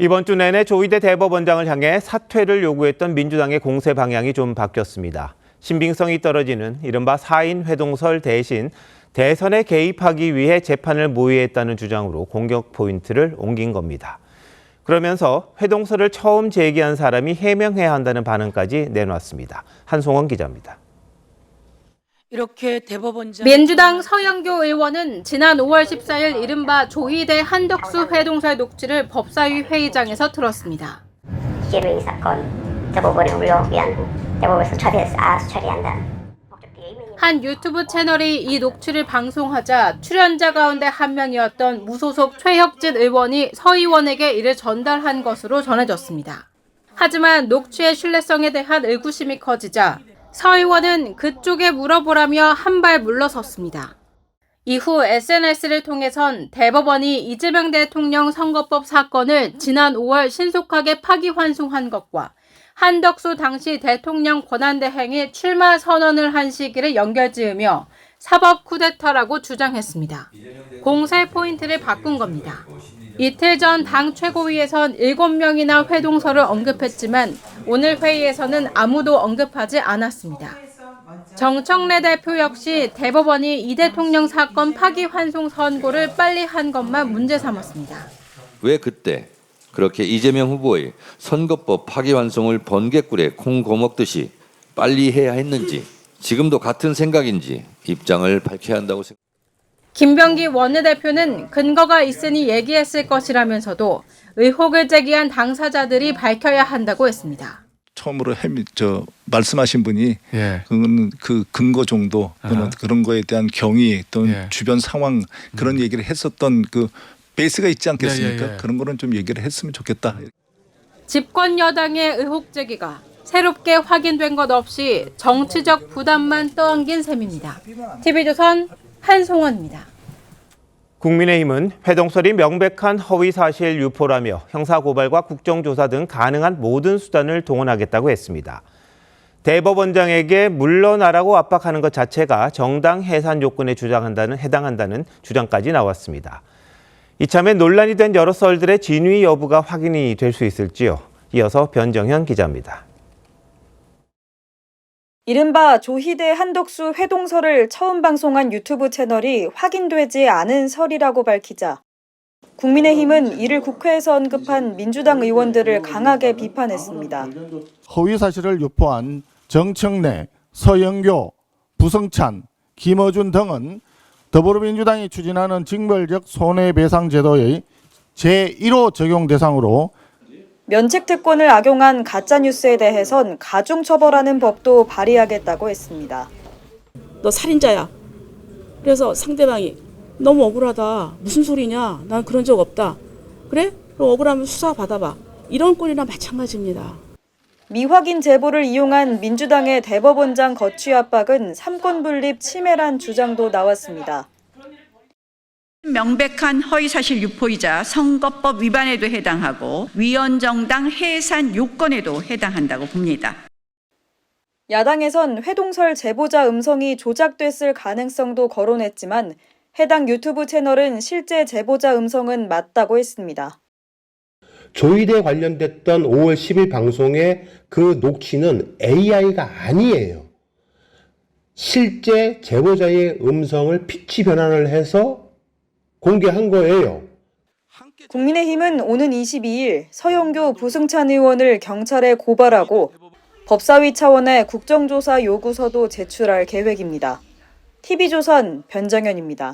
이번 주 내내 조희대 대법원장을 향해 사퇴를 요구했던 민주당의 공세 방향이 좀 바뀌었습니다. 신빙성이 떨어지는 이른바 4인 회동설 대신 대선에 개입하기 위해 재판을 모의했다는 주장으로 공격 포인트를 옮긴 겁니다. 그러면서 회동설을 처음 제기한 사람이 해명해야 한다는 반응까지 내놨습니다. 한송원 기자입니다. 이렇게 대법원장 민주당 서영교 의원은 지난 5월 14일 이른바 조희대 한덕수 회동설 녹취를 법사위 회의장에서 들었습니다. 기재명의 사건 대법원에 올려위한 대법원에서 처리한다. 한 유튜브 채널이 이 녹취를 방송하자 출연자 가운데 한 명이었던 무소속 최혁진 의원이 서 의원에게 이를 전달한 것으로 전해졌습니다. 하지만 녹취의 신뢰성에 대한 의구심이 커지자 서 의원은 그쪽에 물어보라며 한 발 물러섰습니다. 이후 SNS를 통해선 대법원이 이재명 대통령 선거법 사건을 지난 5월 신속하게 파기환송한 것과 한덕수 당시 대통령 권한대행이 출마 선언을 한 시기를 연결지으며 사법 쿠데타라고 주장했습니다. 공세 포인트를 바꾼 겁니다. 이틀 전 당 최고위에선 7명이나 회동설을 언급했지만 오늘 회의에서는 아무도 언급하지 않았습니다. 정청래 대표 역시 대법원이 이 대통령 사건 파기환송 선고를 빨리 한 것만 문제 삼았습니다. 왜 그때 그렇게 이재명 후보의 선거법 파기환송을 번개꿀에 콩 거먹듯이 빨리 해야 했는지, 지금도 같은 생각인지 입장을 밝혀야 한다고 생각합니다. 김병기 원내대표는 근거가 있으니 얘기했을 것이라면서도 의혹을 제기한 당사자들이 밝혀야 한다고 했습니다. 처음으로 말씀하신 분이 그건 그 근거 정도 또는 그런 거에 대한 경위 또는 주변 상황 그런 얘기를 했었던 그 베이스가 있지 않겠습니까? 그런 거는 좀 얘기를 했으면 좋겠다. 집권 여당의 의혹 제기가 새롭게 확인된 것 없이 정치적 부담만 떠안긴 셈입니다. TV조선 한송원입니다. 국민의힘은 회동설이 명백한 허위사실 유포라며 형사고발과 국정조사 등 가능한 모든 수단을 동원하겠다고 했습니다. 대법원장에게 물러나라고 압박하는 것 자체가 정당 해산 요건에 해당한다는 주장까지 나왔습니다. 이참에 논란이 된 여러 썰들의 진위 여부가 확인이 될 수 있을지요. 이어서 변정현 기자입니다. 이른바 조희대 한덕수 회동설을 처음 방송한 유튜브 채널이 확인되지 않은 설이라고 밝히자 국민의힘은 이를 국회에서 언급한 민주당 의원들을 강하게 비판했습니다. 허위 사실을 유포한 정청래, 서영교, 부성찬, 김어준 등은 더불어민주당이 추진하는 징벌적 손해배상 제도의 제1호 적용 대상으로 면책특권을 악용한 가짜뉴스에 대해선 가중처벌하는 법도 발의하겠다고 했습니다. 너 살인자야. 그래서 상대방이 너무 억울하다. 무슨 소리냐. 난 그런 적 없다. 그래? 그럼 억울하면 수사 받아봐. 이런 꼴이나 마찬가지입니다. 미확인 제보를 이용한 민주당의 대법원장 거취 압박은 삼권분립 침해란 주장도 나왔습니다. 명백한 허위사실 유포이자 선거법 위반에도 해당하고 위헌정당 해산 요건에도 해당한다고 봅니다. 야당에선 회동설 제보자 음성이 조작됐을 가능성도 거론했지만 해당 유튜브 채널은 실제 제보자 음성은 맞다고 했습니다. 조희대 관련됐던 5월 10일 방송의 그 녹취는 AI가 아니에요. 실제 제보자의 음성을 피치 변환을 해서 공개한 거예요. 국민의힘은 오는 22일 서영교 부승찬 의원을 경찰에 고발하고 법사위 차원의 국정조사 요구서도 제출할 계획입니다. TV조선 변정현입니다.